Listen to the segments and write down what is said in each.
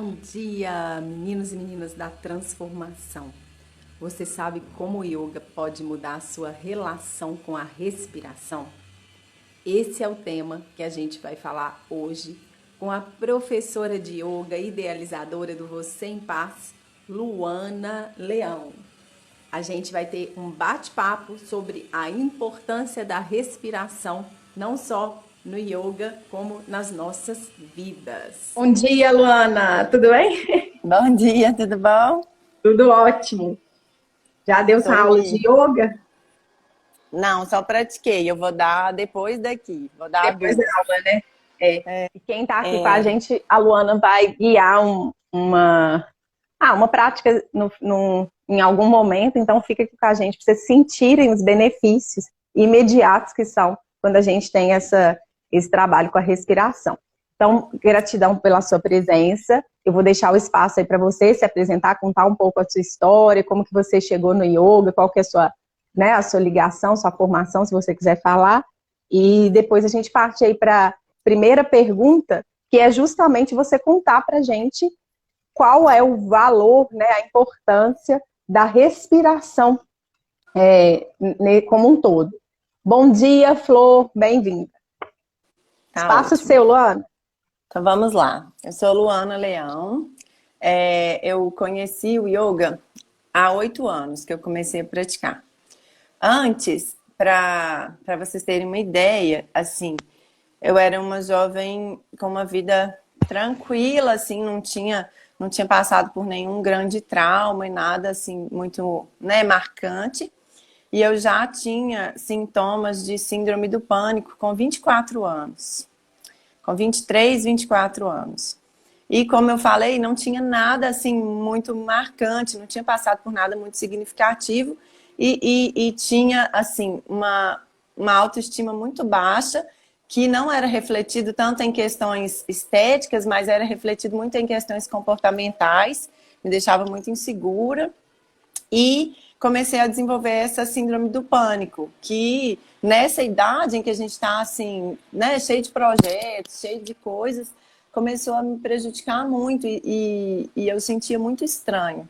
Bom dia, meninos e meninas da transformação. Você sabe como o yoga pode mudar a sua relação com a respiração? Esse é o tema que a gente vai falar hoje com a professora de yoga, idealizadora do Você em Paz, Luana Leão. A gente vai ter um bate-papo sobre a importância da respiração, não só no yoga, como nas nossas vidas. Bom dia, Luana. Tudo bem? Bom dia, tudo bom? Tudo ótimo. Já deu Tô sua aula de aí. yoga? Não, só pratiquei. Eu vou dar depois daqui. Vou dar Depois da duas. aula, né? E quem está aqui com a É, gente, a Luana vai guiar uma prática em algum momento, então fica aqui com a gente para vocês sentirem os benefícios imediatos que são quando a gente tem esse trabalho com a respiração. Então, gratidão pela sua presença. Eu vou deixar o espaço aí para você se apresentar, contar um pouco a sua história, como que você chegou no yoga, qual que é a sua ligação, sua formação, se você quiser falar. E depois a gente parte aí para a primeira pergunta, que é justamente você contar para a gente qual é o valor, né, a importância da respiração como um todo. Bom dia, Flor, bem-vinda. tá Espaço ótimo. seu, Luana. Então vamos lá. Eu sou Luana Leão. Eu conheci o yoga há 8 anos que eu comecei a praticar. Antes, para vocês terem uma ideia, assim, eu era uma jovem com uma vida tranquila, assim, não tinha passado por nenhum grande trauma e nada assim muito, né, marcante. E eu já tinha sintomas de síndrome do pânico com 24 anos. Com 23, 24 anos. E como eu falei, não tinha nada assim muito marcante, não tinha passado por nada muito significativo e tinha assim uma autoestima muito baixa que não era refletido tanto em questões estéticas, mas era refletido muito em questões comportamentais, me deixava muito insegura e comecei a desenvolver essa síndrome do pânico, que nessa idade em que a gente está assim, né, cheio de projetos, cheio de coisas, começou a me prejudicar muito e eu sentia muito estranho.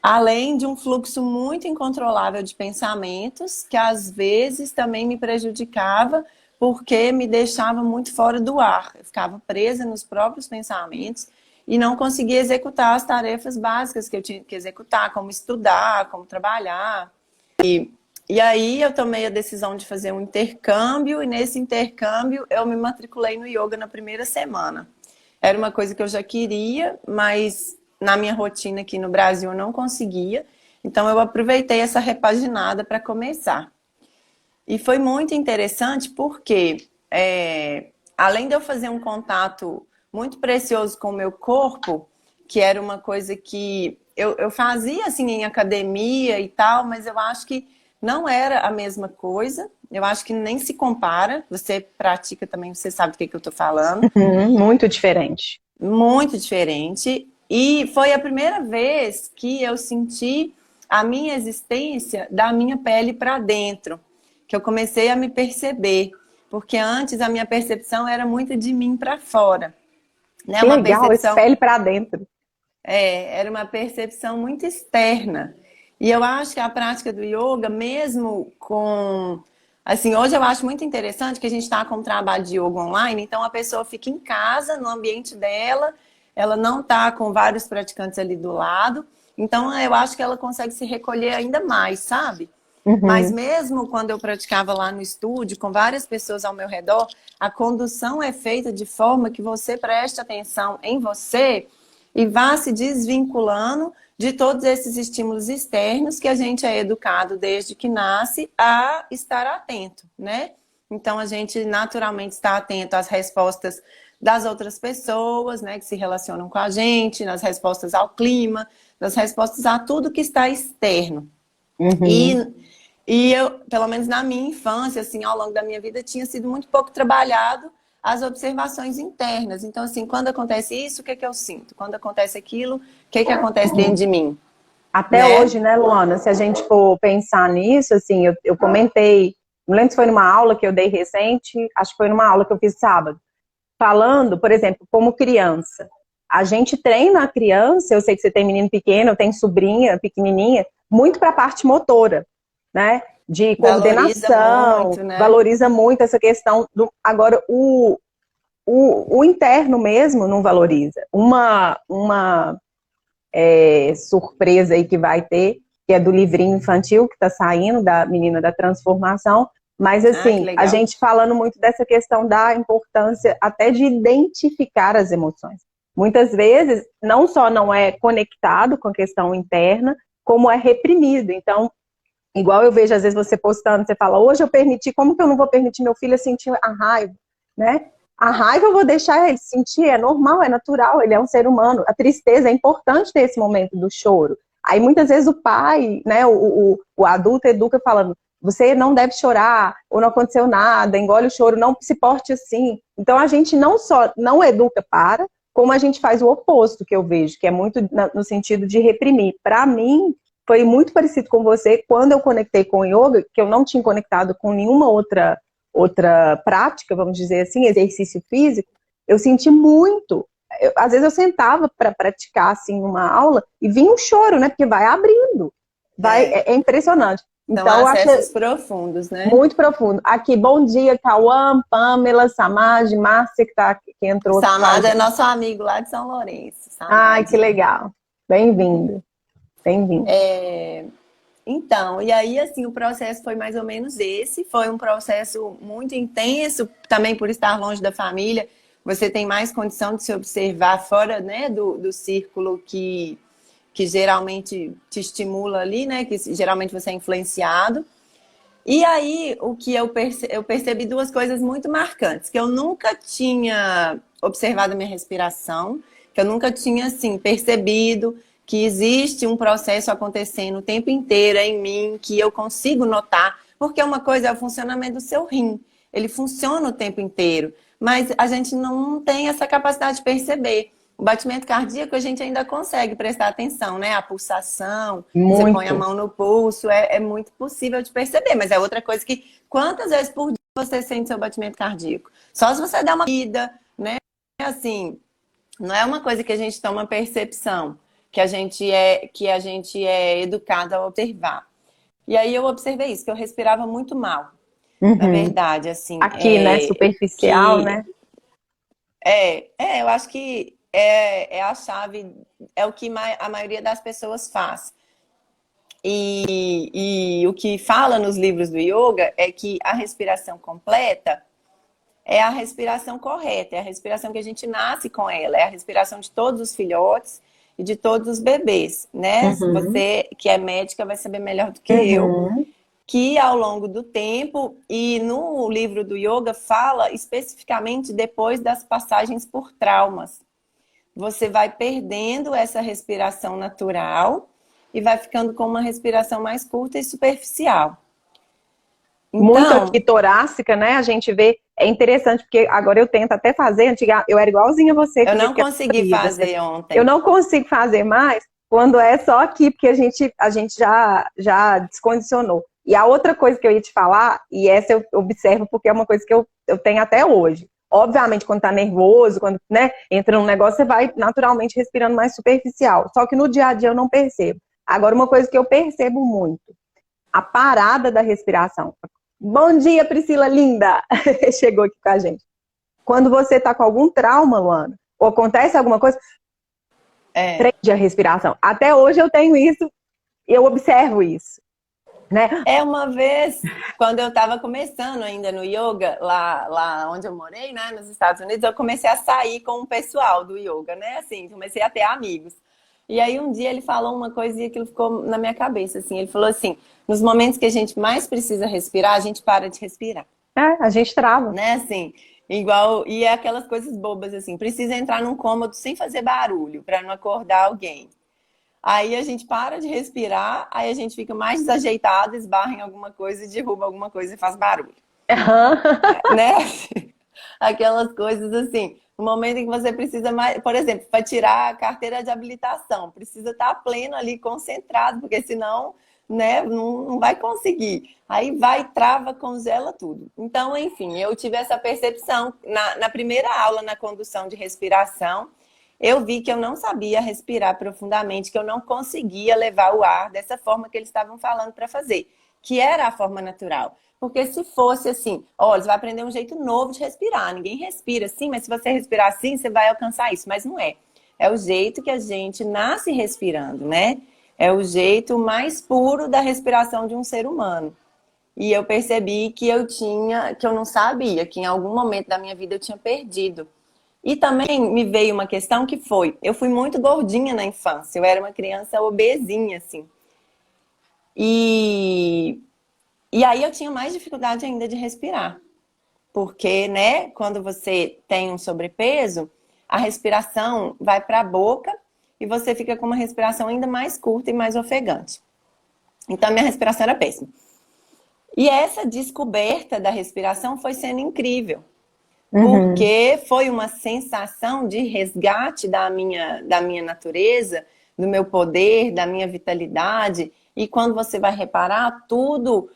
Além de um fluxo muito incontrolável de pensamentos, que às vezes também me prejudicava, porque me deixava muito fora do ar. Eu ficava presa nos próprios pensamentos e não conseguia executar as tarefas básicas que eu tinha que executar, como estudar, como trabalhar. E aí eu tomei a decisão de fazer um intercâmbio, e nesse intercâmbio eu me matriculei no yoga na primeira semana. Era uma coisa que eu já queria, mas na minha rotina aqui no Brasil eu não conseguia. Então eu aproveitei essa repaginada para começar. E foi muito interessante porque, além de eu fazer um contato muito precioso com o meu corpo, que era uma coisa que eu fazia assim em academia e tal, mas eu acho que não era a mesma coisa. Eu acho que nem se compara. Você pratica também, você sabe do que eu estou falando. Muito diferente. Muito diferente. E foi a primeira vez que eu senti a minha existência da minha pele para dentro, que eu comecei a me perceber, porque antes a minha percepção era muito de mim para fora, né? Que Uma legal, esse percepção, pele para dentro. era uma percepção muito externa. E eu acho que a prática do yoga, mesmo com, assim, hoje eu acho muito interessante que a gente está com um trabalho de yoga online, então a pessoa fica em casa, no ambiente dela, ela não está com vários praticantes ali do lado, então eu acho que ela consegue se recolher ainda mais, sabe? Mas Uhum. mesmo quando eu praticava lá no estúdio, com várias pessoas ao meu redor, a condução é feita de forma que você preste atenção em você e vá se desvinculando de todos esses estímulos externos que a gente é educado desde que nasce a estar atento, né? Então a gente naturalmente está atento às respostas das outras pessoas, né, que se relacionam com a gente, nas respostas ao clima, nas respostas a tudo que está externo. Uhum. E, e eu, pelo menos na minha infância, assim, ao longo da minha vida, tinha sido muito pouco trabalhado as observações internas. Então, assim, quando acontece isso, o que é que eu sinto? Quando acontece aquilo, o que é que acontece dentro de mim? Até Né? hoje, né, Luana, se a gente for pensar nisso, assim, eu comentei, não lembro se foi numa aula que eu dei recente, acho que foi numa aula que eu fiz sábado, falando, por exemplo, como criança. A gente treina a criança, eu sei que você tem menino pequeno, eu tenho sobrinha pequenininha, muito para a parte motora, né? De Valoriza coordenação, muito, né? valoriza muito essa questão. Agora, o interno mesmo não valoriza. Uma surpresa aí que vai ter, que é do livrinho infantil que está saindo, da Menina da Transformação, mas Que assim, a legal. gente falando muito dessa questão da importância até de identificar as emoções. Muitas vezes, não só não é conectado com a questão interna, como é reprimido. Então, igual eu vejo às vezes você postando, você fala, hoje eu permiti, como que eu não vou permitir meu filho sentir a raiva, né? A raiva eu vou deixar ele sentir, é normal, é natural, ele é um ser humano. A tristeza é importante ter esse momento do choro. Aí muitas vezes o pai, né, o adulto educa falando, você não deve chorar, ou não aconteceu nada, engole o choro, não se porte assim. Então a gente não só não educa para, como a gente faz o oposto que eu vejo, que é muito no sentido de reprimir. Para mim, foi muito parecido com você quando eu conectei com o yoga, que eu não tinha conectado com nenhuma outra prática, vamos dizer assim, exercício físico, eu senti muito. Às vezes eu sentava para praticar assim uma aula e vinha um choro, né? Porque vai abrindo, é impressionante. São Então, eu acessos acho profundos, né? muito profundo. Aqui, bom dia, Cauã, Pamela, Samad, Márcia, que entrou aqui com a Samad é gente. nosso amigo lá de São Lourenço. Ai, Samad. que legal. Bem-vindo, bem-vindo. Então, e aí, assim, o processo foi mais ou menos esse. Foi um processo muito intenso, também por estar longe da família. Você tem mais condição de se observar fora, né, do círculo que geralmente te estimula ali, né, que geralmente você é influenciado. E aí, o que eu percebi duas coisas muito marcantes, que eu nunca tinha observado a minha respiração, que eu nunca tinha, assim, percebido que existe um processo acontecendo o tempo inteiro em mim, que eu consigo notar, porque uma coisa é o funcionamento do seu rim, ele funciona o tempo inteiro, mas a gente não tem essa capacidade de perceber. O batimento cardíaco a gente ainda consegue prestar atenção, né? A pulsação, você põe a Muito. mão no pulso, é muito possível de perceber, mas é outra coisa que quantas vezes por dia você sente seu batimento cardíaco? Só se você der uma vida, né? Assim, não é uma coisa que a gente toma percepção, que a gente é educado a observar. E aí eu observei isso, que eu respirava muito mal, na Uhum. verdade, assim, Aqui, né, superficial, que né? eu acho que é a chave, é o que a maioria das pessoas faz. E o que fala nos livros do yoga é que a respiração completa é a respiração correta, é a respiração que a gente nasce com ela, é a respiração de todos os filhotes e de todos os bebês, né? Uhum. Você que é médica vai saber melhor do que eu, Uhum. que ao longo do tempo, e no livro do yoga fala especificamente depois das passagens por traumas. Você vai perdendo essa respiração natural e vai ficando com uma respiração mais curta e superficial. Muito aqui Então, torácica, né? A gente vê, é interessante, porque agora eu tento até fazer, eu era igualzinha a você, eu que não que consegui fazer eu ontem. não consigo fazer mais quando é só aqui, porque a gente já descondicionou. E a outra coisa que eu ia te falar, e essa eu observo porque é uma coisa que eu tenho até hoje. Obviamente, quando tá nervoso, quando, né, entra num negócio, você vai naturalmente respirando mais superficial. Só que no dia a dia eu não percebo. Agora, uma coisa que eu percebo muito, a parada da respiração. Bom dia, Priscila linda! Chegou aqui com a gente. Quando você tá com algum trauma, Luana, ou acontece alguma coisa, É. prende a respiração. Até hoje eu tenho isso, eu observo isso, né? Uma vez, quando eu estava começando ainda no yoga, lá onde eu morei, né, nos Estados Unidos, eu comecei a sair com o pessoal do yoga, né, assim, comecei a ter amigos. E aí um dia ele falou uma coisa e aquilo ficou na minha cabeça, assim, ele falou assim, nos momentos que a gente mais precisa respirar, a gente para de respirar, A gente trava. né, assim, igual, e é aquelas coisas bobas, assim, precisa entrar num cômodo sem fazer barulho, para não acordar alguém. Aí a gente para de respirar, aí a gente fica mais desajeitado, esbarra em alguma coisa, derruba alguma coisa e faz barulho, né? Aquelas coisas assim, no momento em que você precisa mais, por exemplo, para tirar a carteira de habilitação, precisa estar pleno ali, concentrado, porque senão, né, não vai conseguir. Aí vai, trava, congela tudo. Então, enfim, eu tive essa percepção na primeira aula na condução de respiração. eu vi que eu não sabia respirar profundamente, que eu não conseguia levar o ar dessa forma que eles estavam falando para fazer, que era a forma natural. Porque se fosse assim, olha, você vai aprender um jeito novo de respirar. Ninguém respira assim, mas se você respirar assim, você vai alcançar isso. Mas não é. É o jeito que a gente nasce respirando, né? É o jeito mais puro da respiração de um ser humano. E eu percebi que que eu não sabia, que em algum momento da minha vida eu tinha perdido. E também me veio uma questão que foi, eu fui muito gordinha na infância, eu era uma criança obesinha, assim. E, e aí eu tinha mais dificuldade ainda de respirar. Porque, né, quando você tem um sobrepeso, a respiração vai para a boca e você fica com uma respiração ainda mais curta e mais ofegante. Então, minha respiração era péssima. E essa descoberta da respiração foi sendo incrível. Porque foi uma sensação de resgate da minha natureza, do meu poder, da minha vitalidade. E quando você vai reparar, tudo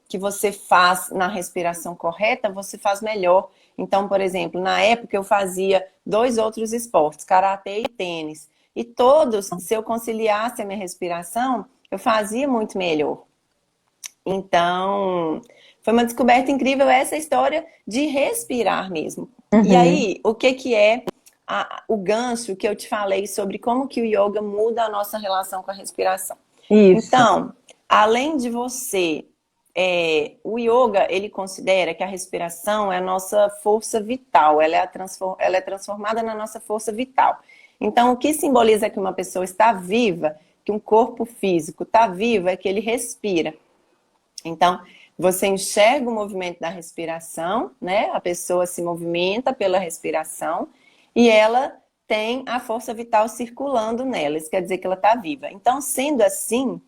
que você faz na respiração correta, você faz melhor. Então, por exemplo, na época eu fazia 2 outros esportes, karatê e tênis. E todos, se eu conciliasse a minha respiração, eu fazia muito melhor. Então, foi uma descoberta incrível essa história de respirar mesmo. E aí, o que é o gancho que eu te falei sobre como que o yoga muda a nossa relação com a respiração? Isso. Então, além de você, o yoga, ele considera que a respiração é a nossa força vital, ela é transformada na nossa força vital. Então, o que simboliza que uma pessoa está viva, que um corpo físico está vivo, é que ele respira. Então, você enxerga o movimento da respiração, né? A pessoa se movimenta pela respiração e ela tem a força vital circulando nela. Isso quer dizer que ela está viva. Então, sendo assim,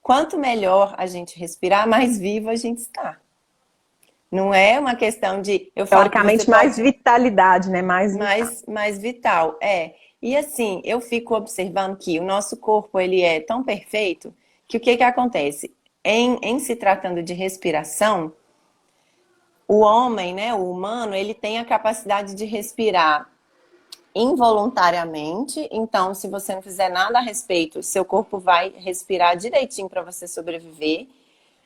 quanto melhor a gente respirar, mais viva a gente está. Não é uma questão de... Teoricamente, mais vitalidade, né? Mais vital, E assim, eu fico observando que o nosso corpo, ele é tão perfeito que o que acontece? Em se tratando de respiração, o homem, né, o humano, ele tem a capacidade de respirar involuntariamente. Então, se você não fizer nada a respeito, seu corpo vai respirar direitinho para você sobreviver.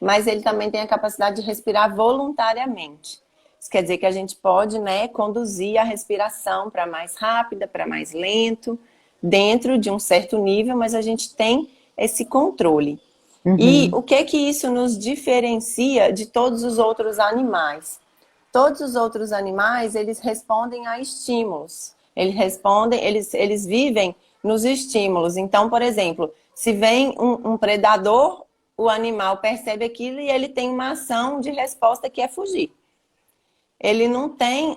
Mas ele também tem a capacidade de respirar voluntariamente. Isso quer dizer que a gente pode, né, conduzir a respiração para mais rápida, para mais lento, dentro de um certo nível, mas a gente tem esse controle. E o que isso nos diferencia de todos os outros animais? Todos os outros animais, eles respondem a estímulos. Eles vivem nos estímulos. Então, por exemplo, se vem um predador, o animal percebe aquilo e ele tem uma ação de resposta que é fugir. Ele não tem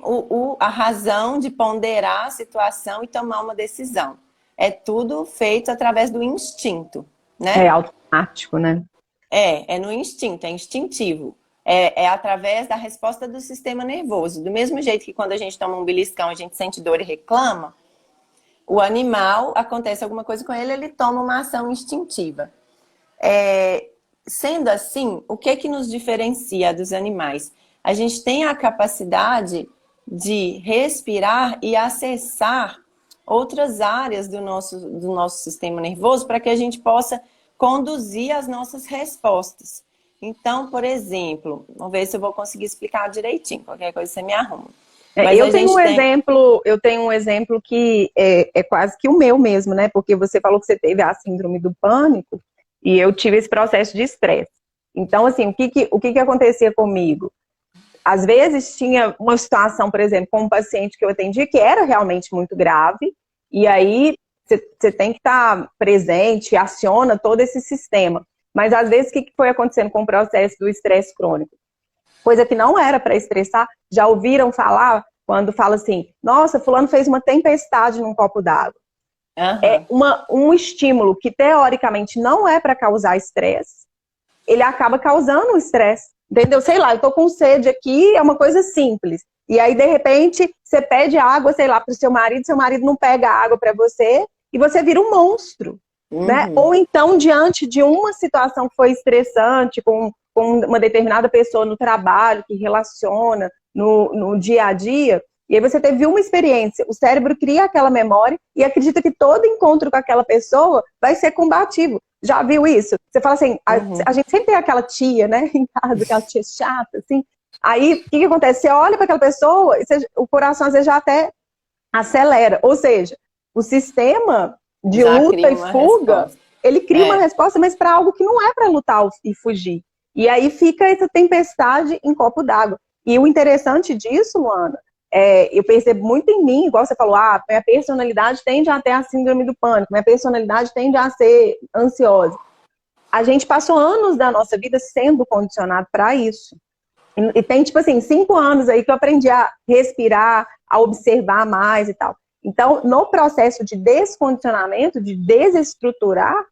a razão de ponderar a situação e tomar uma decisão. É tudo feito através do instinto, né? É automático, né? É no instinto, é instintivo. É através da resposta do sistema nervoso. Do mesmo jeito que quando a gente toma um beliscão, a gente sente dor e reclama, o animal, acontece alguma coisa com ele, ele toma uma ação instintiva. Sendo assim, o que nos diferencia dos animais? A gente tem a capacidade de respirar e acessar outras áreas do nosso sistema nervoso para que a gente possa conduzir as nossas respostas. Então, por exemplo, vamos ver se eu vou conseguir explicar direitinho, qualquer coisa você me arruma. Eu tenho um exemplo que é quase que o meu mesmo, né? Porque você falou que você teve a síndrome do pânico e eu tive esse processo de estresse. Então, assim, o que acontecia comigo? Às vezes tinha uma situação, por exemplo, com um paciente que eu atendi que era realmente muito grave, e aí você tem que estar presente, aciona todo esse sistema. Mas às vezes o que foi acontecendo com o processo do estresse crônico? Coisa que não era para estressar, já ouviram falar quando fala assim, nossa, fulano fez uma tempestade num copo d'água. É um estímulo que teoricamente não é para causar estresse, ele acaba causando um estresse. Entendeu? Sei lá, eu tô com sede aqui, é uma coisa simples. E aí, de repente, você pede água, sei lá, pro seu marido não pega água para você, e você vira um monstro, né? Ou então, diante de uma situação que foi estressante, com uma determinada pessoa no trabalho, que relaciona no dia a dia, E aí você teve uma experiência, o cérebro cria aquela memória e acredita que todo encontro com aquela pessoa vai ser combativo. Já viu isso? Você fala assim, a gente sempre tem aquela tia, né, em casa, aquela tia chata, assim. Aí, o que acontece? Você olha para aquela pessoa, o coração às vezes já até acelera. Ou seja, o sistema de Já luta cria e uma fuga, resposta. ele cria uma resposta, mas para algo que não é para lutar e fugir. E aí fica essa tempestade em copo d'água. E o interessante disso, Luana, eu percebo muito em mim, igual você falou, minha personalidade tende a ter a síndrome do pânico, minha personalidade tende a ser ansiosa. A gente passou anos da nossa vida sendo condicionado para isso. E tem, tipo assim, 5 anos aí que eu aprendi a respirar, a observar mais e tal. Então, no processo de descondicionamento, de desestruturar,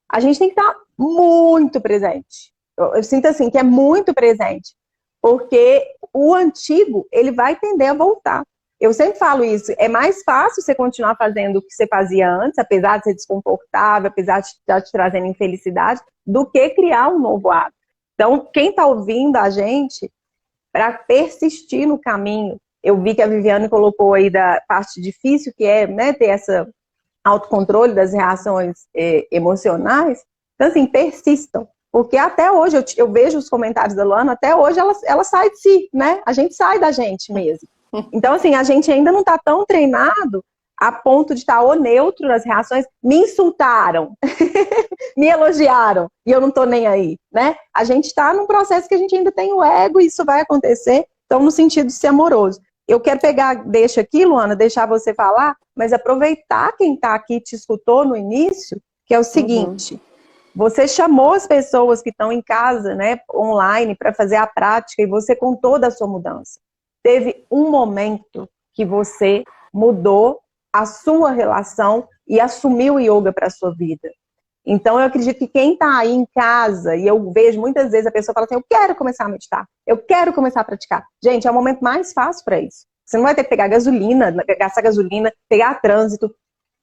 a gente tem que estar muito presente. Eu sinto assim, que é muito presente. Porque o antigo, ele vai tender a voltar. Eu sempre falo isso, é mais fácil você continuar fazendo o que você fazia antes, apesar de ser desconfortável, apesar de estar te trazendo infelicidade, do que criar um novo hábito. Então, quem está ouvindo a gente, para persistir no caminho, eu vi que a Viviane colocou aí da parte difícil, que é, né, ter esse autocontrole das reações emocionais. Então, assim, persistam. Porque até hoje, eu vejo os comentários da Luana, até hoje ela sai de si, né? A gente sai da gente mesmo. Então, assim, a gente ainda não está tão treinado a ponto de estar ou neutro nas reações. Me insultaram, me elogiaram, e eu não estou nem aí, né? A gente está num processo que a gente ainda tem o ego, e isso vai acontecer, então, no sentido de ser amoroso. Eu quero deixa aqui, Luana, deixar você falar, mas aproveitar quem está aqui te escutou no início, que é o seguinte... Você chamou as pessoas que estão em casa, né, online, para fazer a prática e você contou da sua mudança. Teve um momento que você mudou a sua relação e assumiu o yoga para a sua vida. Então, eu acredito que quem está aí em casa, e eu vejo muitas vezes a pessoa fala assim, eu quero começar a meditar, eu quero começar a praticar. Gente, é o momento mais fácil para isso. Você não vai ter que pegar gasolina, gastar gasolina, pegar trânsito.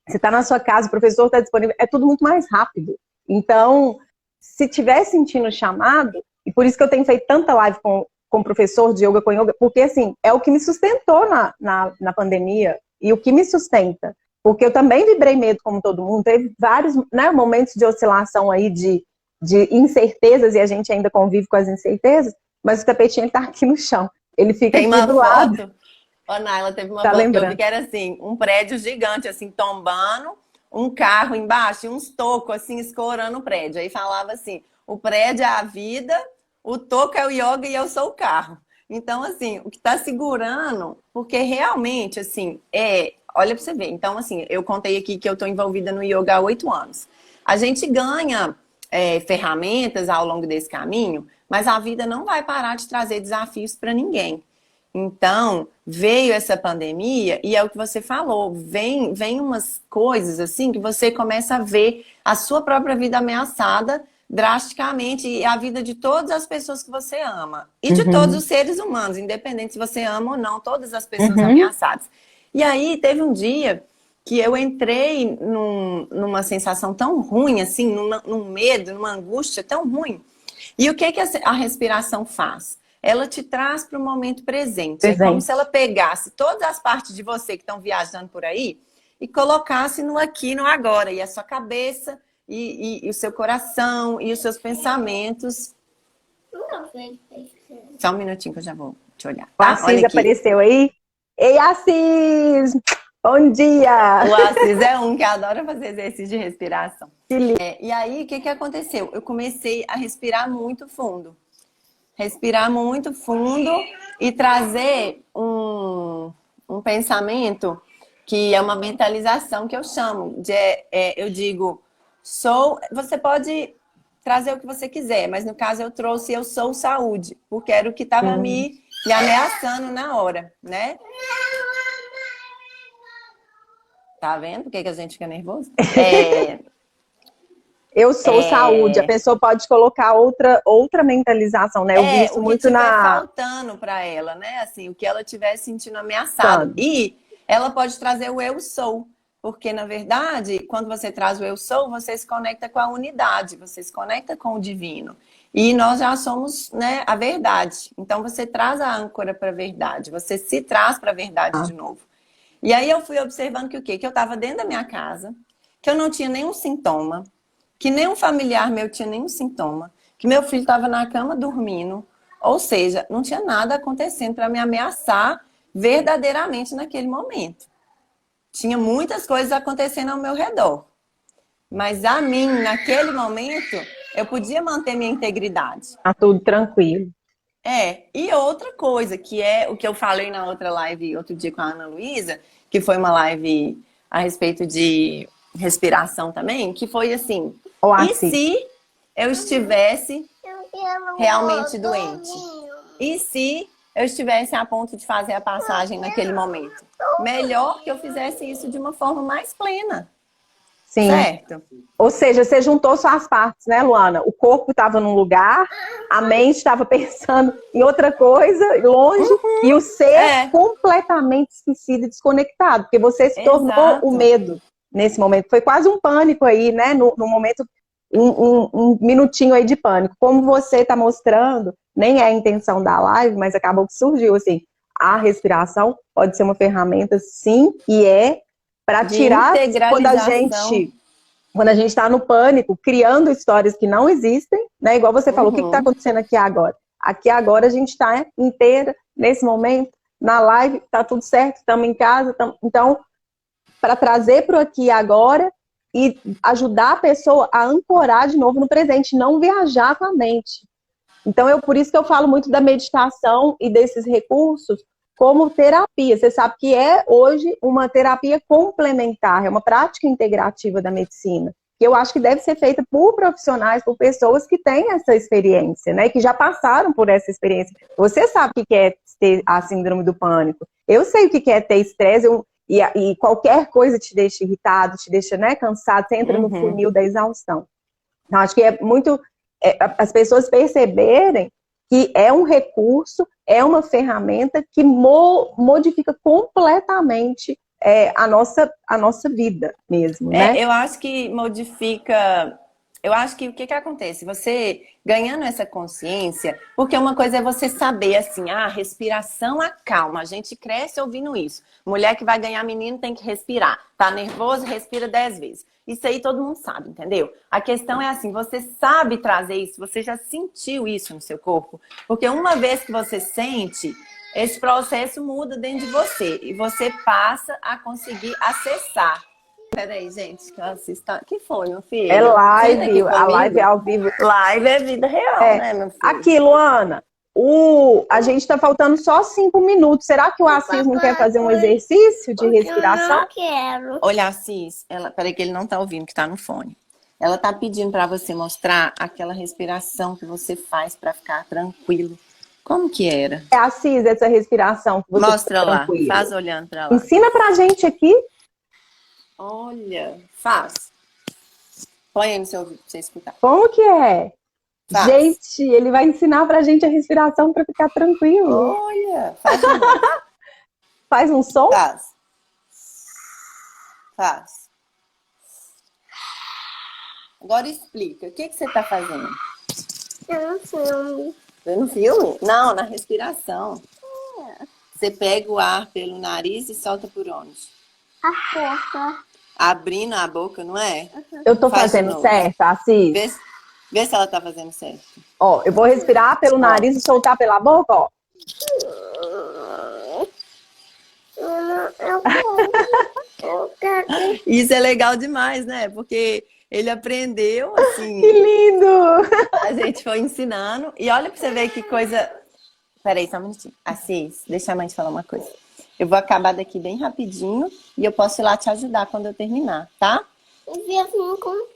Você está na sua casa, o professor está disponível, é tudo muito mais rápido. Então, se tiver sentindo chamado, e por isso que eu tenho feito tanta live com professor de yoga, com yoga, porque assim, é o que me sustentou na pandemia e o que me sustenta. Porque eu também vibrei medo como todo mundo, teve vários, né, momentos de oscilação aí de incertezas e a gente ainda convive com as incertezas, mas o tapetinho está aqui no chão. Ele fica aqui do lado. Ó, Naila, teve uma foto que eu vi que era assim, um prédio gigante, assim, tombando, um carro embaixo e uns tocos, assim, escorando o prédio. Aí falava assim, o prédio é a vida, o toco é o yoga e eu sou o carro. Então, assim, o que está segurando, porque realmente, assim, olha para você ver. Então, assim, eu contei aqui que eu estou envolvida no yoga há 8 anos. A gente ganha ferramentas ao longo desse caminho, mas a vida não vai parar de trazer desafios para ninguém. Então, veio essa pandemia e é o que você falou, vem umas coisas assim que você começa a ver a sua própria vida ameaçada drasticamente e a vida de todas as pessoas que você ama. E de todos os seres humanos, independente se você ama ou não, todas as pessoas ameaçadas. E aí, teve um dia que eu entrei numa sensação tão ruim, assim, num medo, numa angústia tão ruim. E o que a respiração faz? Ela te traz para o momento presente. É como se ela pegasse todas as partes de você que estão viajando por aí e colocasse no aqui, no agora. E a sua cabeça, e o seu coração, e os seus pensamentos. Só um minutinho que eu já vou te olhar. Tá? O Assis apareceu aí. Ei, Assis! Bom dia! O Assis é um que adora fazer exercício de respiração. E aí, o que aconteceu? Eu comecei a respirar muito fundo. Respirar muito fundo e trazer um pensamento que é uma mentalização que eu chamo de, eu digo, você pode trazer o que você quiser, mas no caso eu trouxe eu sou saúde, porque era o que estava me ameaçando na hora, né? Tá vendo por que a gente fica nervoso? Eu sou saúde. A pessoa pode colocar outra mentalização, né? Eu vi isso muito o que estiver faltando para ela, né? Assim, o que ela estiver sentindo ameaçado. E ela pode trazer o eu sou. Porque, na verdade, quando você traz o eu sou, você se conecta com a unidade, você se conecta com o divino. E nós já somos, né, a verdade. Então, você traz a âncora para a verdade, você se traz para a verdade de novo. E aí eu fui observando que o quê? Que eu estava dentro da minha casa, que eu não tinha nenhum sintoma, que nenhum familiar meu tinha nenhum sintoma, que meu filho estava na cama dormindo. Ou seja, não tinha nada acontecendo para me ameaçar verdadeiramente naquele momento. Tinha muitas coisas acontecendo ao meu redor. Mas a mim, naquele momento, eu podia manter minha integridade. Tá tudo tranquilo. E outra coisa, que é o que eu falei na outra live, outro dia com a Ana Luísa, que foi uma live a respeito de respiração também, que foi assim, e se eu estivesse realmente doente? E se eu estivesse a ponto de fazer a passagem naquele momento? Melhor que eu fizesse isso de uma forma mais plena. Sim. Certo? Ou seja, você juntou suas partes, né, Luana? O corpo estava num lugar, a mente estava pensando em outra coisa, longe, e o ser completamente esquecido e desconectado, porque você se tornou o medo nesse momento. Foi quase um pânico aí, né? No momento, um minutinho aí de pânico. Como você está mostrando, nem é a intenção da live, mas acabou que surgiu, assim, a respiração pode ser uma ferramenta, sim, e para tirar quando a gente está no pânico, criando histórias que não existem, né? Igual você falou, o que está acontecendo aqui agora? Aqui agora a gente está inteira, nesse momento, na live, está tudo certo, estamos em casa. Então, para trazer para o aqui e agora e ajudar a pessoa a ancorar de novo no presente, não viajar com a mente. Então, por isso que eu falo muito da meditação e desses recursos como terapia. Você sabe que é hoje uma terapia complementar, é uma prática integrativa da medicina, que eu acho que deve ser feita por profissionais, por pessoas que têm essa experiência, né? Que já passaram por essa experiência. Você sabe o que é ter a síndrome do pânico. Eu sei o que é ter estresse e qualquer coisa te deixa irritado, te deixa, né, cansado, você entra no funil da exaustão. Então, acho que é muito as pessoas perceberem que é um recurso, é uma ferramenta que modifica completamente a nossa vida mesmo, né? Eu acho que modifica... Eu acho que o que acontece? Você ganhando essa consciência, porque uma coisa é você saber assim, respiração acalma. A gente cresce ouvindo isso. Mulher que vai ganhar menino tem que respirar. Tá nervoso, respira 10 vezes. Isso aí todo mundo sabe, entendeu? A questão é assim, você sabe trazer isso, você já sentiu isso no seu corpo? Porque uma vez que você sente, esse processo muda dentro de você e você passa a conseguir acessar. Peraí, gente, que eu assisto. Que foi, meu filho? É live, a live é ao vivo. Live é vida real, né, meu filho? Aqui, Luana, a gente tá faltando só 5 minutos. Será que o Assis não quer fazer um exercício de respiração? Eu não quero. Olha, Assis, peraí que ele não tá ouvindo, que tá no fone. Ela tá pedindo pra você mostrar aquela respiração que você faz pra ficar tranquilo. Como que era? Assis, essa respiração que você mostra lá, tranquilo. Faz olhando pra lá. Ensina pra gente aqui. Olha, faz. Põe aí no seu ouvido pra você escutar. Como que é? Faz. Gente, ele vai ensinar pra gente a respiração pra ficar tranquilo. Olha, faz um Faz um som? Faz. Agora explica, o que você tá fazendo? No filme. No filme? Não, na respiração. Você pega o ar pelo nariz e solta por onde? A boca. Abrindo a boca, não é? Eu tô fazendo certo, Assis? Vê se ela tá fazendo certo. Ó, eu vou respirar pelo nariz e soltar pela boca, ó. Eu quero. Isso é legal demais, né? Porque ele aprendeu, assim... Que lindo! A gente foi ensinando. E olha pra você ver que coisa... Peraí, só um minutinho. Assis, deixa a mãe te falar uma coisa. Eu vou acabar daqui bem rapidinho e eu posso ir lá te ajudar quando eu terminar, tá? Eu vi assim com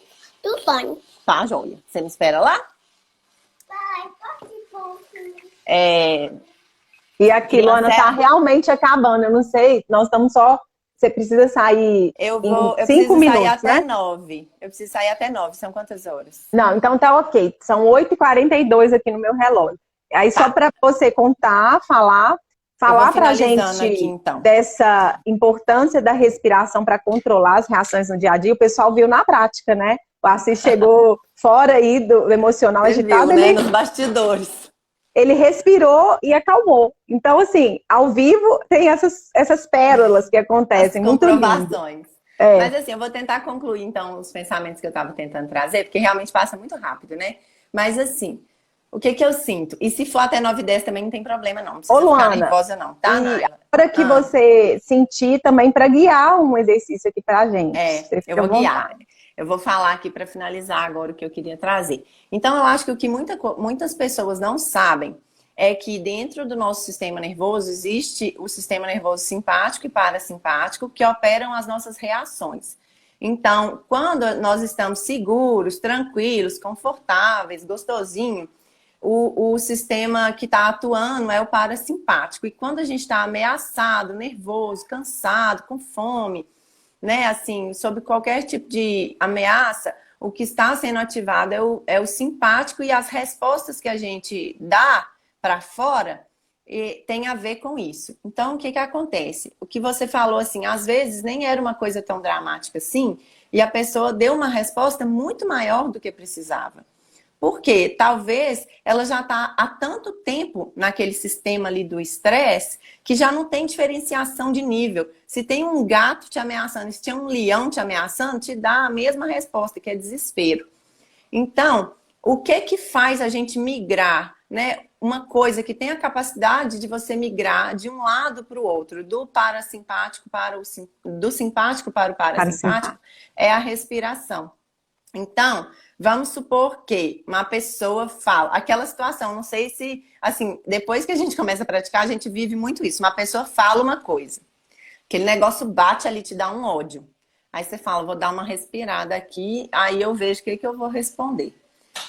do sonho. Tá, joia. Você me espera lá? Pai, pode ir pouco. E aqui, Luana, tá realmente acabando. Eu não sei, nós estamos só... Você precisa sair eu em 5 minutos, sair até né? 9. Eu preciso sair até 9. São quantas horas? Não, então tá ok. São 8h42 aqui no meu relógio. Aí só para você contar, falar, falar para a finalizando gente aqui, então. dessa importância da respiração para controlar as reações no dia a dia, o pessoal viu na prática, né? O Assis chegou fora aí do emocional Você agitado, viu, né? Nos bastidores. ele respirou e acalmou. Então, assim, ao vivo tem essas pérolas que acontecem, As muito lindo. comprovações. Mas assim, eu vou tentar concluir então os pensamentos que eu estava tentando trazer, porque realmente passa muito rápido, né? Mas assim, o que que eu sinto? E se for até 9 e 10 também não tem problema não, não precisa Ô, ficar Luana, nervosa não, tá, e Naila? hora que você sentir também para guiar um exercício aqui pra gente. Você Eu fica à vou guiar. vontade. Eu vou falar aqui para finalizar agora o que eu queria trazer. Então, eu acho que o que muitas pessoas não sabem é que dentro do nosso sistema nervoso existe o sistema nervoso simpático e parasimpático que operam as nossas reações. Então, quando nós estamos seguros, tranquilos, confortáveis, gostosinho, o sistema que está atuando é o parasimpático. E quando a gente está ameaçado, nervoso, cansado, com fome, né, assim, sob qualquer tipo de ameaça, o que está sendo ativado é o simpático e as respostas que a gente dá para fora tem a ver com isso. Então, o que que acontece? O que você falou, assim, às vezes nem era uma coisa tão dramática assim, e a pessoa deu uma resposta muito maior do que precisava. Porque talvez ela já está há tanto tempo naquele sistema ali do estresse que já não tem diferenciação de nível. Se tem um gato te ameaçando, se tem um leão te ameaçando, te dá a mesma resposta, que é desespero. Então, o que que faz a gente migrar, né? Uma coisa que tem a capacidade de você migrar de um lado para o outro, do parasimpático para do simpático para o parasimpático, é a respiração. Então, vamos supor que uma pessoa fala, aquela situação, não sei se, assim, depois que a gente começa a praticar, a gente vive muito isso. Uma pessoa fala uma coisa, aquele negócio bate ali, te dá um ódio. Aí você fala, vou dar uma respirada aqui, aí eu vejo o que que eu vou responder.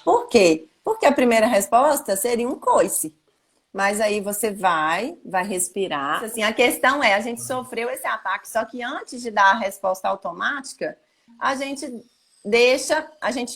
Por quê? Porque a primeira resposta seria um coice. Mas aí você vai respirar. Assim, a questão é, a gente sofreu esse ataque, só que antes de dar a resposta automática, a gente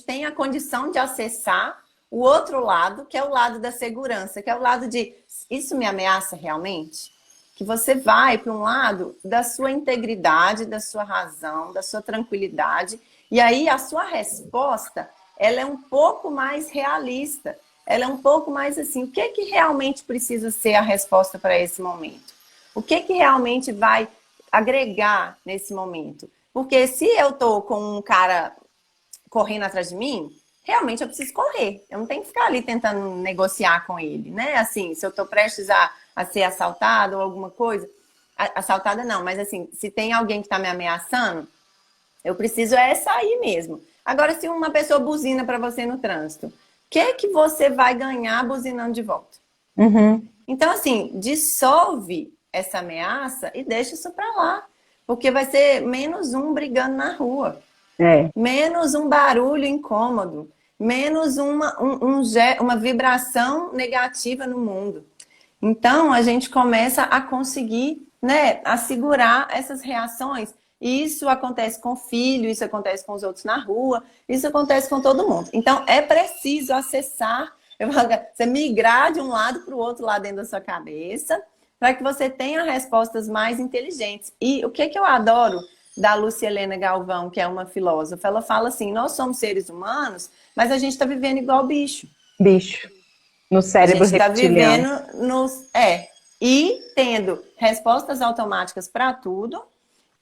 tem a condição de acessar o outro lado, que é o lado da segurança, que é o lado de, isso me ameaça realmente? Que você vai para um lado da sua integridade, da sua razão, da sua tranquilidade, e aí a sua resposta, ela é um pouco mais realista, ela é um pouco mais assim, o que que realmente precisa ser a resposta para esse momento? O que que realmente vai agregar nesse momento? Porque se eu tô com um cara correndo atrás de mim, realmente eu preciso correr. Eu não tenho que ficar ali tentando negociar com ele, né? Assim, se eu tô prestes a ser assaltada ou alguma coisa. Assaltada não, mas assim, se tem alguém que tá me ameaçando, eu preciso sair mesmo. Agora, se uma pessoa buzina para você no trânsito, o que você vai ganhar buzinando de volta? Uhum. Então, assim, dissolve essa ameaça e deixa isso para lá. Porque vai ser menos um brigando na rua. Menos um barulho incômodo. Menos uma vibração negativa no mundo. Então, a gente começa a conseguir, né, a segurar essas reações. E isso acontece com o filho, isso acontece com os outros na rua, isso acontece com todo mundo. Então, é preciso acessar, você migrar de um lado para o outro lá dentro da sua cabeça, para que você tenha respostas mais inteligentes. E o que eu adoro da Lúcia Helena Galvão, que é uma filósofa, ela fala assim, nós somos seres humanos, mas a gente está vivendo igual bicho. Bicho. No cérebro reptiliano. A gente está vivendo e tendo respostas automáticas para tudo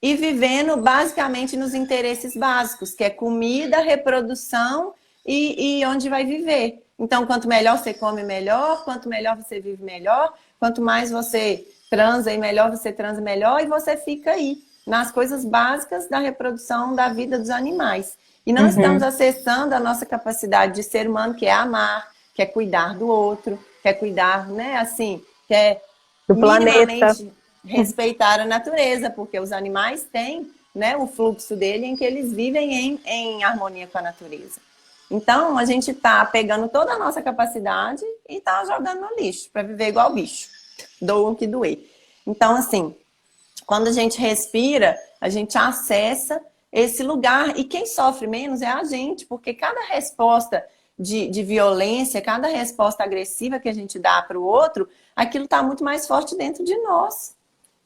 e vivendo basicamente nos interesses básicos, que é comida, reprodução e onde vai viver. Então, quanto melhor você come, melhor. Quanto melhor você vive, melhor. Quanto mais você transa e melhor você transa, melhor. E você fica aí, nas coisas básicas da reprodução da vida dos animais. E não estamos acessando a nossa capacidade de ser humano, que é amar, que é cuidar do outro, que é cuidar, né, assim, que é do planeta, respeitar a natureza, porque os animais têm, né, o fluxo dele em que eles vivem em harmonia com a natureza. Então, a gente está pegando toda a nossa capacidade e está jogando no lixo para viver igual bicho. Doa o que doer. Então, assim, quando a gente respira, a gente acessa esse lugar. E quem sofre menos é a gente, porque cada resposta de violência, cada resposta agressiva que a gente dá para o outro, aquilo está muito mais forte dentro de nós.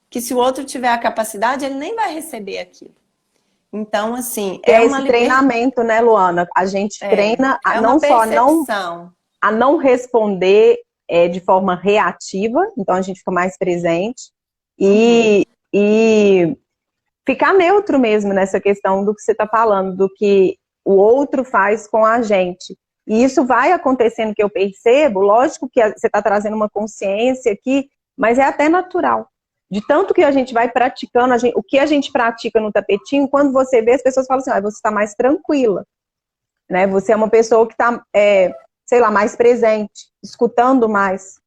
Que se o outro tiver a capacidade, ele nem vai receber aquilo. Então, assim, é esse treinamento, né, Luana? A gente treina a não só a não responder de forma reativa, então a gente fica mais presente e ficar neutro mesmo nessa questão do que você está falando, do que o outro faz com a gente. E isso vai acontecendo, que eu percebo, lógico que você está trazendo uma consciência aqui, mas é até natural. De tanto que a gente vai praticando, o que a gente pratica no tapetinho, quando você vê, as pessoas falam assim, você está mais tranquila, né? Você é uma pessoa que está, sei lá, mais presente, escutando mais,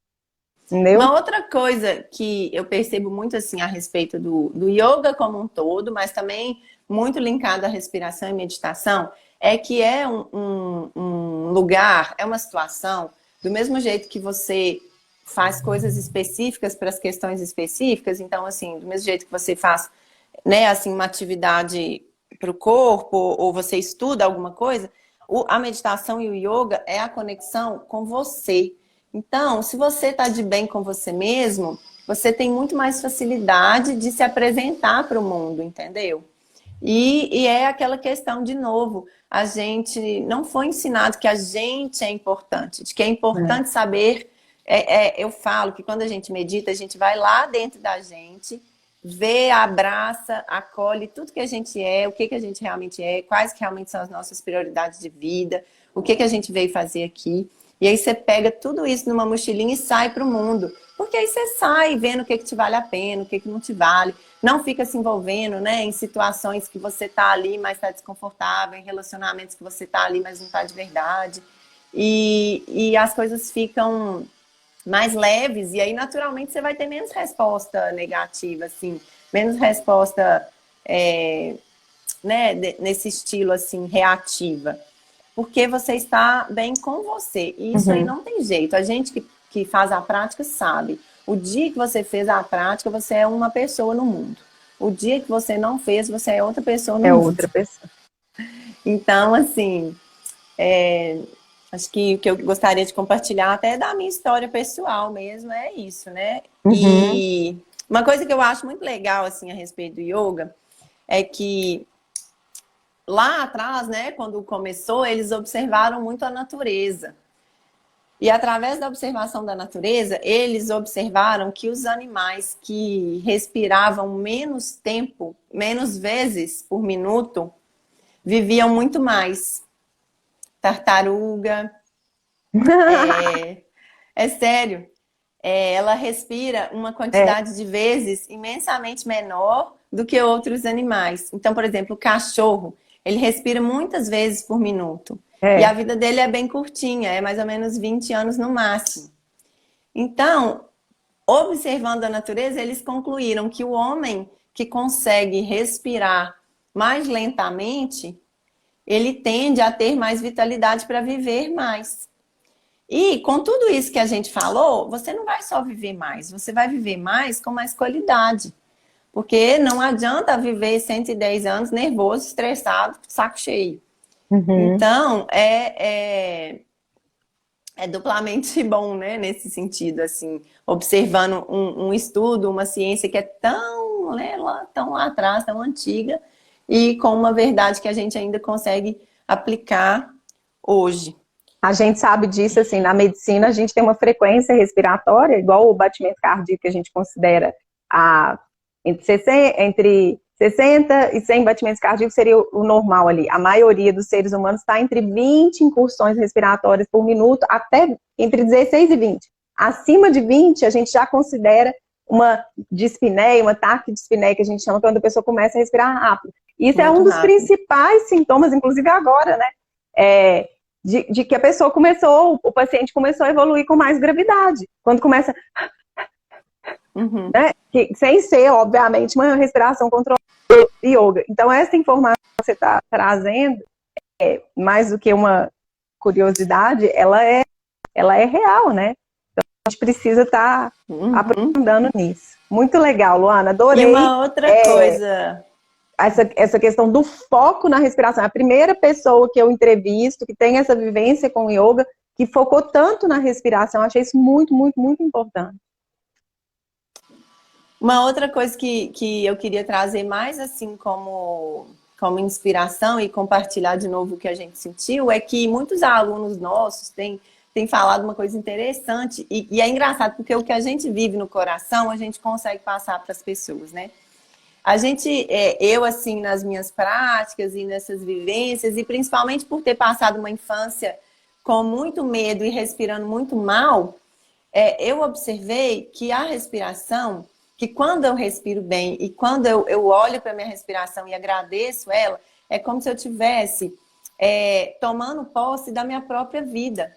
entendeu? Uma outra coisa que eu percebo muito, assim, a respeito do yoga como um todo, mas também muito linkado à respiração e meditação, é que é um lugar, é uma situação, do mesmo jeito que você faz coisas específicas para as questões específicas, então, assim, do mesmo jeito que você faz, né, assim, uma atividade para o corpo, ou você estuda alguma coisa, a meditação e o yoga é a conexão com você. Então, se você está de bem com você mesmo, você tem muito mais facilidade de se apresentar para o mundo, entendeu? E é aquela questão, de novo, a gente não foi ensinado que a gente é importante, de que é importante saber. Eu falo que quando a gente medita, a gente vai lá dentro da gente, vê, abraça, acolhe tudo que a gente é, o que a gente realmente é, quais que realmente são as nossas prioridades de vida, o que a gente veio fazer aqui. E aí você pega tudo isso numa mochilinha e sai para o mundo. Porque aí você sai vendo o que te vale a pena, o que não te vale. Não fica se envolvendo, né, em situações que você tá ali, mas tá desconfortável, em relacionamentos que você tá ali, mas não tá de verdade. E as coisas ficam mais leves, e aí naturalmente você vai ter menos resposta negativa, assim, menos resposta né, nesse estilo assim, reativa. Porque você está bem com você. E isso aí não tem jeito. A gente que faz a prática sabe. O dia que você fez a prática, você é uma pessoa no mundo. O dia que você não fez, você é outra pessoa no mundo. É outra pessoa. Então, assim, acho que o que eu gostaria de compartilhar até da minha história pessoal mesmo é isso, né? E uma coisa que eu acho muito legal, assim, a respeito do yoga, é que lá atrás, né, quando começou, eles observaram muito a natureza. E através da observação da natureza, eles observaram que os animais que respiravam menos tempo, menos vezes por minuto, viviam muito mais. Tartaruga, é sério, ela respira uma quantidade de vezes imensamente menor do que outros animais. Então, por exemplo, o cachorro, ele respira muitas vezes por minuto. E a vida dele é bem curtinha, é mais ou menos 20 anos no máximo. Então, observando a natureza, eles concluíram que o homem que consegue respirar mais lentamente, ele tende a ter mais vitalidade para viver mais. E com tudo isso que a gente falou, você não vai só viver mais, você vai viver mais com mais qualidade. Porque não adianta viver 110 anos nervoso, estressado, saco cheio. Então, é duplamente bom, né, nesse sentido, assim, observando um estudo, uma ciência que é tão, né, tão lá atrás, tão antiga, e com uma verdade que a gente ainda consegue aplicar hoje. A gente sabe disso, assim, na medicina a gente tem uma frequência respiratória, igual o batimento cardíaco que a gente considera entre 60 e 100 batimentos cardíacos seria o normal ali. A maioria dos seres humanos está entre 20 incursões respiratórias por minuto, até entre 16 e 20. Acima de 20, a gente já considera uma dispneia, uma taquidispneia, que a gente chama, quando a pessoa começa a respirar rápido. Isso é um dos principais sintomas, inclusive agora, né? De que a pessoa o paciente começou a evoluir com mais gravidade. Quando começa... Né? Sem ser, obviamente, uma respiração controlada de yoga. Então, essa informação que você está trazendo, mais do que uma curiosidade, ela é real, né? Então, a gente precisa estar aprofundando nisso. Muito legal, Luana, adorei. E uma outra coisa essa questão do foco na respiração. É a primeira pessoa que eu entrevisto, que tem essa vivência com o yoga, que focou tanto na respiração. Eu achei isso muito, muito, muito importante. Uma outra coisa que eu queria trazer mais assim como inspiração e compartilhar de novo o que a gente sentiu é que muitos alunos nossos têm falado uma coisa interessante e é engraçado porque o que a gente vive no coração a gente consegue passar para as pessoas, né? A gente, eu assim, nas minhas práticas e nessas vivências, e principalmente por ter passado uma infância com muito medo e respirando muito mal, eu observei que a respiração, que quando eu respiro bem e quando eu olho para a minha respiração e agradeço ela, é como se eu estivesse tomando posse da minha própria vida.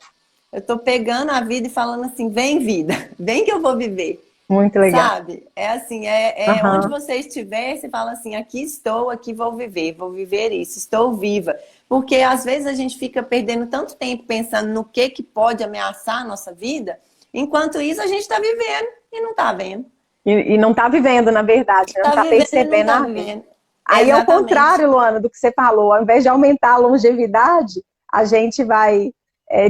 Eu estou pegando a vida e falando assim, vem vida, vem que eu vou viver. Muito legal. Sabe? É assim, Uhum. onde você estiver, você fala assim, aqui estou, aqui vou viver isso, estou viva. Porque às vezes a gente fica perdendo tanto tempo pensando no que pode ameaçar a nossa vida, enquanto isso a gente está vivendo e não está vendo. E não está vivendo, na verdade, não está percebendo a vida. Aí, ao contrário, Luana, do que você falou, ao invés de aumentar a longevidade, a gente vai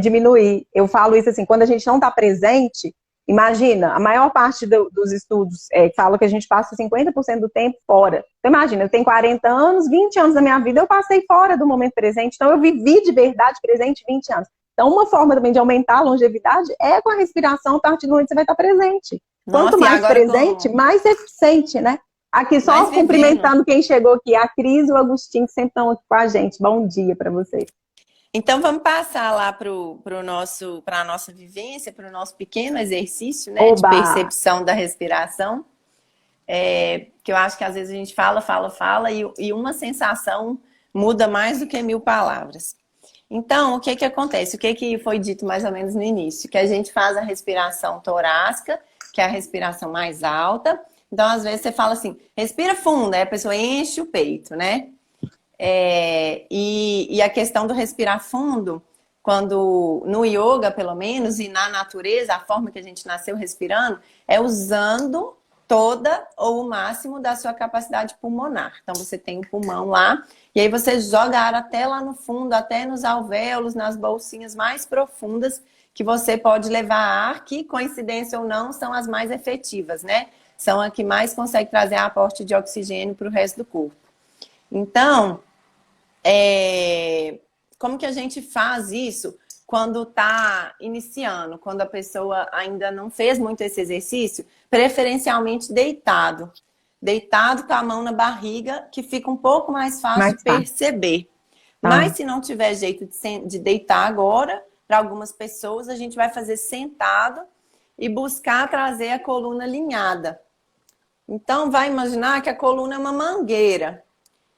diminuir. Eu falo isso assim, quando a gente não está presente, imagina, a maior parte dos estudos fala que a gente passa 50% do tempo fora. Então, imagina, eu tenho 40 anos, 20 anos da minha vida, eu passei fora do momento presente, então eu vivi de verdade presente 20 anos. Então, uma forma também de aumentar a longevidade é com a respiração, a partir do momento que você vai estar presente. Quanto mais presente, mais eficiente, né? Aqui, só cumprimentando quem chegou aqui, a Cris e o Agostinho, que sempre estão aqui com a gente. Bom dia para vocês. Então, vamos passar lá para a nossa vivência, para o nosso pequeno exercício, né, de percepção da respiração. Que eu acho que às vezes a gente fala, e uma sensação muda mais do que 1000 palavras. Então, o que acontece? O que foi dito mais ou menos no início? Que a gente faz a respiração torácica, que é a respiração mais alta. Então, às vezes você fala assim, respira fundo, aí a pessoa enche o peito, né? E a questão do respirar fundo, quando no yoga, pelo menos, e na natureza, a forma que a gente nasceu respirando, é usando toda ou o máximo da sua capacidade pulmonar. Então, você tem o pulmão lá, e aí você joga ar até lá no fundo, até nos alvéolos, nas bolsinhas mais profundas, que você pode levar ar, que, coincidência ou não, são as mais efetivas, né? São as que mais conseguem trazer aporte de oxigênio para o resto do corpo. Então, como que a gente faz isso quando está iniciando, quando a pessoa ainda não fez muito esse exercício? Preferencialmente deitado. Deitado com a mão na barriga, que fica um pouco mais fácil de perceber. Mas se não tiver jeito de deitar agora, para algumas pessoas, a gente vai fazer sentado e buscar trazer a coluna alinhada. Então, vai imaginar que a coluna é uma mangueira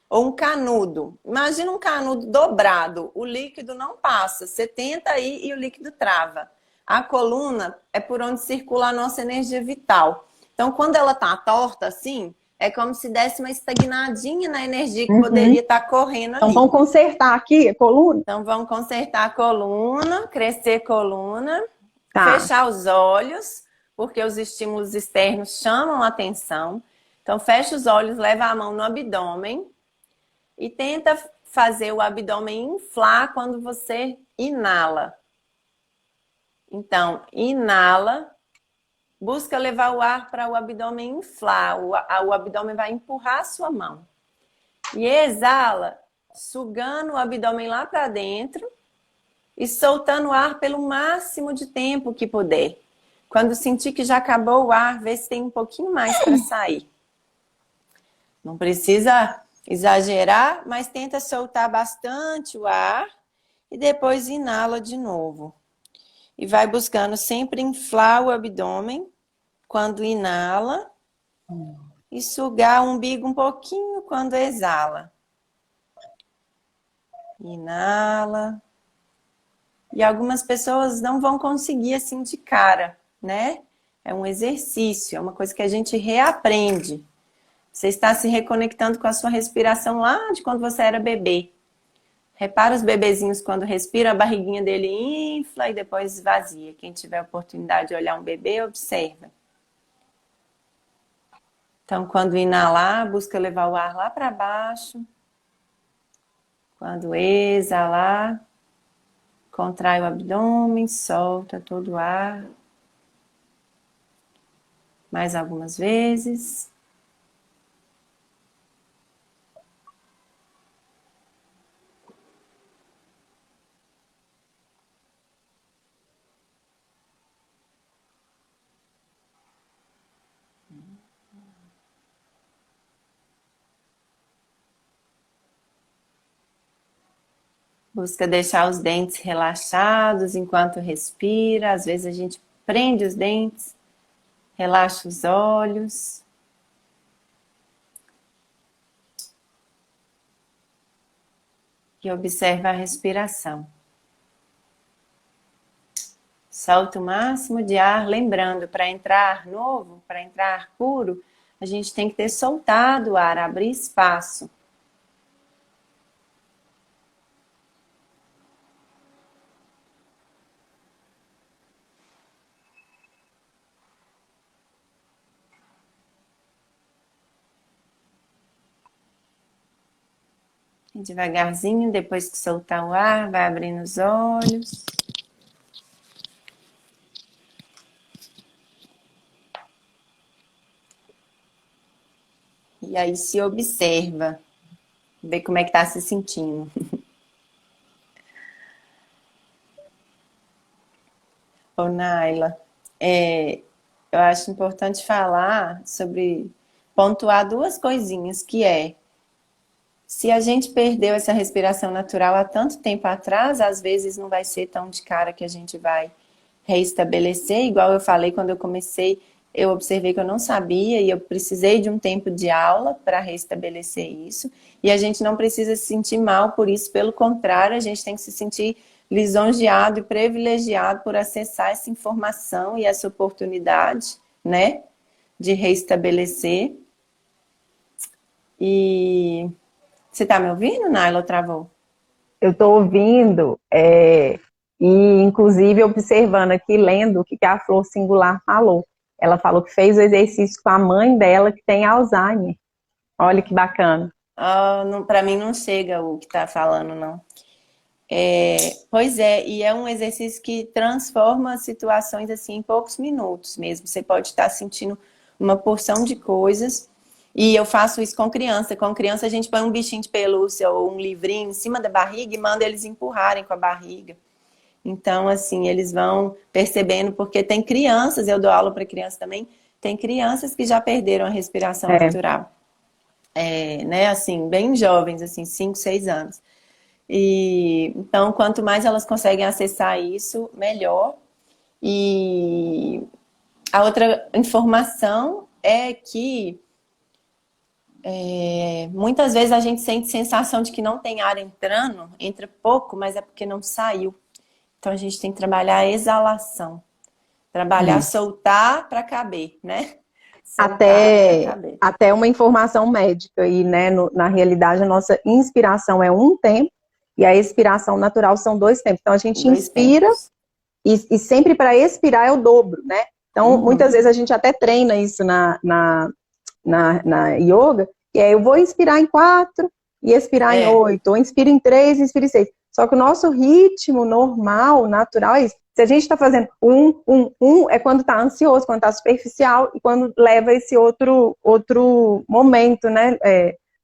ou um canudo. Imagina um canudo dobrado. O líquido não passa. Você tenta aí e o líquido trava. A coluna é por onde circula a nossa energia vital. Então, quando ela está torta assim, é como se desse uma estagnadinha na energia que poderia estar correndo ali. Então, vamos consertar aqui a coluna? Então, vamos consertar a coluna, crescer a coluna, fechar os olhos, porque os estímulos externos chamam a atenção. Então, fecha os olhos, leva a mão no abdômen e tenta fazer o abdômen inflar quando você inala. Então, inala, busca levar o ar para o abdômen inflar. O abdômen vai empurrar a sua mão. E exala, sugando o abdômen lá para dentro e soltando o ar pelo máximo de tempo que puder. Quando sentir que já acabou o ar, vê se tem um pouquinho mais para sair. Não precisa exagerar, mas tenta soltar bastante o ar e depois inala de novo. E vai buscando sempre inflar o abdômen quando inala e sugar o umbigo um pouquinho quando exala. Inala. E algumas pessoas não vão conseguir assim de cara, né? É um exercício, é uma coisa que a gente reaprende. Você está se reconectando com a sua respiração lá de quando você era bebê. Repara os bebezinhos quando respira, a barriguinha dele infla e depois esvazia. Quem tiver a oportunidade de olhar um bebê, observa. Então, quando inalar, busca levar o ar lá para baixo. Quando exalar, contrai o abdômen, solta todo o ar. Mais algumas vezes. Busca deixar os dentes relaxados enquanto respira. Às vezes a gente prende os dentes, relaxa os olhos. E observa a respiração. Solta o máximo de ar, lembrando, para entrar novo, para entrar puro, a gente tem que ter soltado o ar, abrir espaço. E devagarzinho, depois que soltar o ar, vai abrindo os olhos. E aí se observa, vê como é que tá se sentindo. Ô, Naila, eu acho importante falar sobre, pontuar duas coisinhas, que é, se a gente perdeu essa respiração natural há tanto tempo atrás, às vezes não vai ser tão de cara que a gente vai reestabelecer, igual eu falei quando eu comecei, eu observei que eu não sabia e eu precisei de um tempo de aula para restabelecer isso. E a gente não precisa se sentir mal por isso, pelo contrário, a gente tem que se sentir lisonjeado e privilegiado por acessar essa informação e essa oportunidade, né, de restabelecer. E você está me ouvindo, Naila, ou travou? Eu estou ouvindo, e inclusive observando aqui, lendo o que a Flor Singular falou. Ela falou que fez o exercício com a mãe dela que tem Alzheimer. Olha que bacana. Para mim não chega o que está falando, não. Pois é, e é um exercício que transforma situações assim em poucos minutos mesmo. Você pode estar sentindo uma porção de coisas. E eu faço isso com criança. Com criança a gente põe um bichinho de pelúcia ou um livrinho em cima da barriga e manda eles empurrarem com a barriga. Então, assim, eles vão percebendo, porque tem crianças, eu dou aula para crianças também, tem crianças que já perderam a respiração natural. Né, assim, bem jovens, assim, 5, 6 anos. E então, quanto mais elas conseguem acessar isso, melhor. E a outra informação é que muitas vezes a gente sente sensação de que não tem ar entrando, entra pouco, mas é porque não saiu. Então a gente tem que trabalhar a exalação. Trabalhar, soltar para caber, né? Até uma informação médica aí, né? Na realidade, a nossa inspiração é um tempo e a expiração natural são 2 tempos. Então a gente inspira e sempre para expirar é o dobro, né? Então muitas vezes a gente até treina isso na yoga, e aí eu vou inspirar em 4 e expirar em 8, ou inspiro em 3 e expiro em 6. Só que o nosso ritmo normal, natural é isso. Se a gente está fazendo é quando está ansioso, quando está superficial e quando leva esse outro momento, né,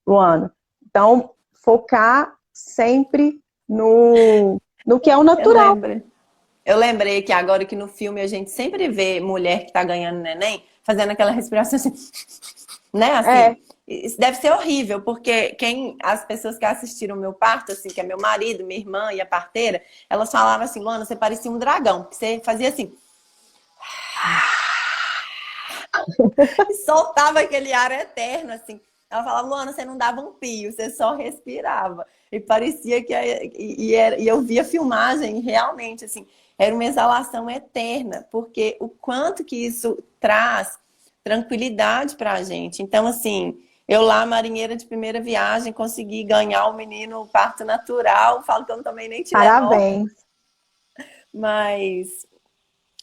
Luana? Então, focar sempre no que é o natural. Eu lembrei que agora que no filme a gente sempre vê mulher que está ganhando neném fazendo aquela respiração assim, né, assim. Isso deve ser horrível, porque as pessoas que assistiram o meu parto, assim, que é meu marido, minha irmã e a parteira, elas falavam assim, Luana, você parecia um dragão, porque você fazia assim. E soltava aquele ar eterno, assim. Ela falava, Luana, você não dava um pio, você só respirava. E parecia que... E eu via a filmagem, realmente, assim, era uma exalação eterna, porque o quanto que isso traz tranquilidade pra gente. Então, assim... Eu lá, marinheira de primeira viagem, consegui ganhar o menino parto natural. Falo que eu também nem tirei. Parabéns.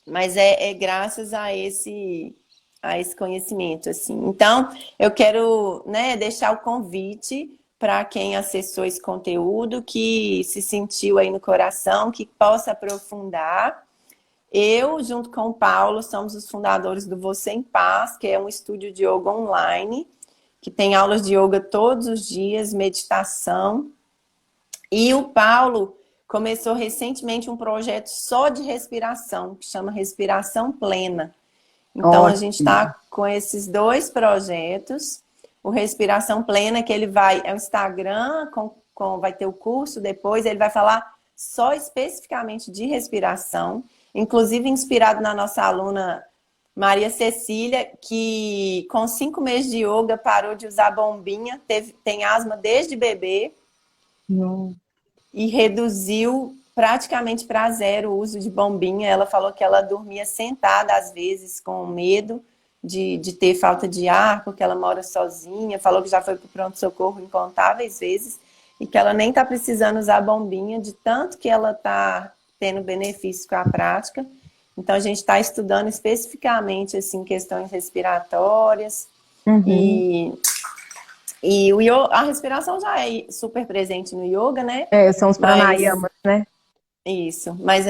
Mas é graças a a esse conhecimento, assim. Então, eu quero, né, deixar o convite para quem acessou esse conteúdo, que se sentiu aí no coração, que possa aprofundar. Eu, junto com o Paulo, somos os fundadores do Você em Paz, que é um estúdio de yoga online, que tem aulas de yoga todos os dias, meditação. E o Paulo começou recentemente um projeto só de respiração, que chama Respiração Plena. Então, a gente está com esses 2 projetos. O Respiração Plena, que ele é o Instagram, vai ter o curso depois, ele vai falar só especificamente de respiração, inclusive inspirado na nossa aluna Maria Cecília, que com 5 meses de yoga parou de usar bombinha, tem asma desde bebê e reduziu praticamente para 0 o uso de bombinha. Ela falou que ela dormia sentada às vezes com medo de ter falta de ar, porque ela mora sozinha, falou que já foi para o pronto-socorro incontáveis vezes e que ela nem está precisando usar bombinha, de tanto que ela está tendo benefício com a prática. Então, a gente está estudando especificamente, assim, questões respiratórias. E a respiração já é super presente no yoga, né? São os pranayamas, né? Isso, mas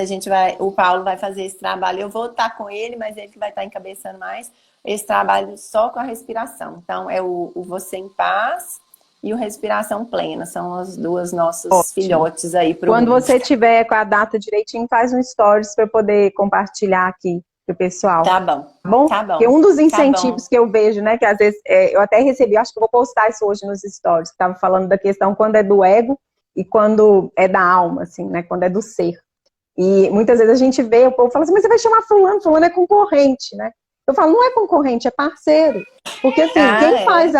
o Paulo vai fazer esse trabalho, eu vou estar com ele, mas ele que vai estar encabeçando mais esse trabalho só com a respiração. Então, é o Você em Paz e o Respiração Plena, são as 2 nossos filhotes aí pro Quando mundo. você tiver com a data direitinho, faz um stories para eu poder compartilhar aqui pro pessoal. Tá bom. Tá bom. Porque um dos incentivos que eu vejo, né, que às vezes, eu até recebi, acho que eu vou postar isso hoje nos stories, que estava falando da questão quando é do ego e quando é da alma, assim, né, quando é do ser. E muitas vezes a gente vê, o povo fala assim, mas você vai chamar fulano é concorrente, né? Eu falo, não é concorrente, é parceiro. Porque assim, quem faz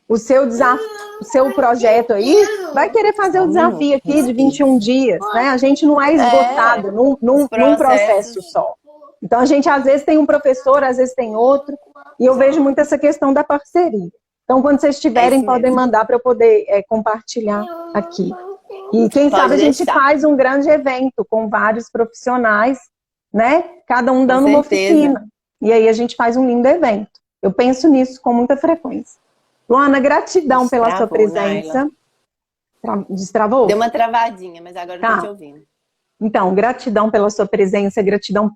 o seu desafio, o seu projeto aí, vai querer fazer o desafio aqui de 21 dias, né? A gente não é esgotado num processo só. Então a gente às vezes tem um professor, às vezes tem outro, e eu vejo muito essa questão da parceria. Então quando vocês tiverem, podem mandar para eu poder compartilhar aqui. E quem sabe a gente faz um grande evento com vários profissionais, né? Cada um dando uma oficina. E aí a gente faz um lindo evento. Eu penso nisso com muita frequência. Luana, gratidão pela sua presença. Destravou? Deu uma travadinha, mas agora eu tô te ouvindo. Então, gratidão pela sua presença, gratidão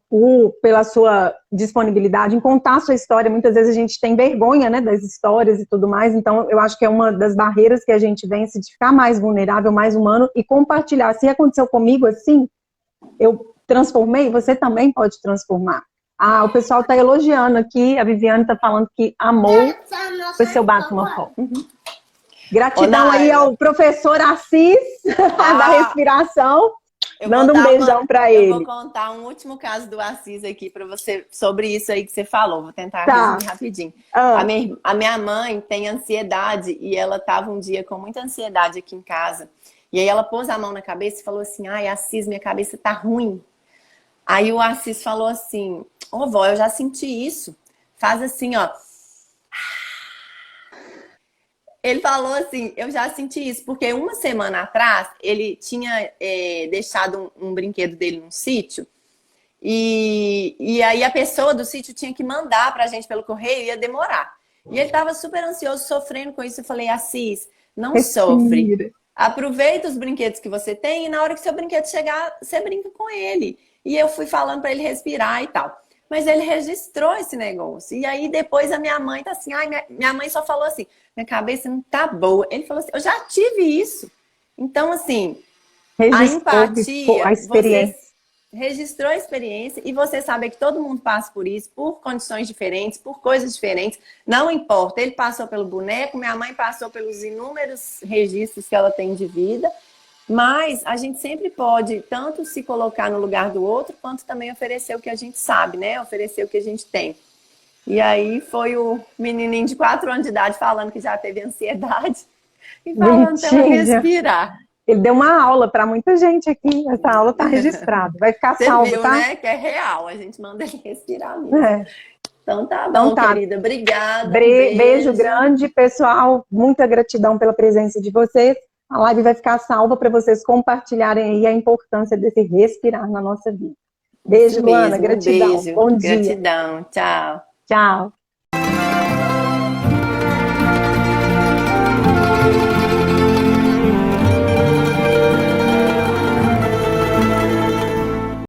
pela sua disponibilidade em contar a sua história. Muitas vezes a gente tem vergonha, né, das histórias e tudo mais. Então, eu acho que é uma das barreiras que a gente vence de ficar mais vulnerável, mais humano e compartilhar. Se aconteceu comigo assim, eu transformei, você também pode transformar. O pessoal está elogiando aqui, a Viviane está falando que amou o seu Batman. Gratidão aí ao professor Assis, da respiração, dando um beijão para ele. Eu vou contar um último caso do Assis aqui para você, sobre isso aí que você falou, vou tentar resumir rapidinho. A minha mãe tem ansiedade e ela estava um dia com muita ansiedade aqui em casa. E aí ela pôs a mão na cabeça e falou assim, ai Assis, minha cabeça tá ruim. Aí o Assis falou assim, vó, eu já senti isso. Faz assim, ó. Ele falou assim, eu já senti isso, porque uma semana atrás ele tinha deixado um brinquedo dele num sítio e aí a pessoa do sítio tinha que mandar pra gente pelo correio e ia demorar. E ele tava super ansioso, sofrendo com isso. Eu falei, Assis, não sofre. Aproveita os brinquedos que você tem e na hora que seu brinquedo chegar, você brinca com ele. E eu fui falando para ele respirar e tal. Mas ele registrou esse negócio. E aí depois a minha mãe tá assim, minha mãe só falou assim, minha cabeça não tá boa. Ele falou assim, eu já tive isso. Então, assim, a empatia, a experiência. Você registrou a experiência e você sabe que todo mundo passa por isso, por condições diferentes, por coisas diferentes. Não importa, ele passou pelo boneco, minha mãe passou pelos inúmeros registros que ela tem de vida. Mas a gente sempre pode tanto se colocar no lugar do outro, quanto também oferecer o que a gente sabe, né? Oferecer o que a gente tem. E aí foi o menininho de 4 anos de idade falando que já teve ansiedade e falando para ela respirar. Ele deu uma aula para muita gente aqui. Essa aula está registrada. Vai ficar salvo, viu, tá? Né? Que é real. A gente manda ele respirar mesmo. Então tá bom, querida. Obrigada. Beijo grande, pessoal. Muita gratidão pela presença de vocês. A live vai ficar salva para vocês compartilharem aí a importância desse respirar na nossa vida. Beijo, Isso Luana. mesmo, um Gratidão. beijo. Bom dia. Gratidão. Tchau. Tchau.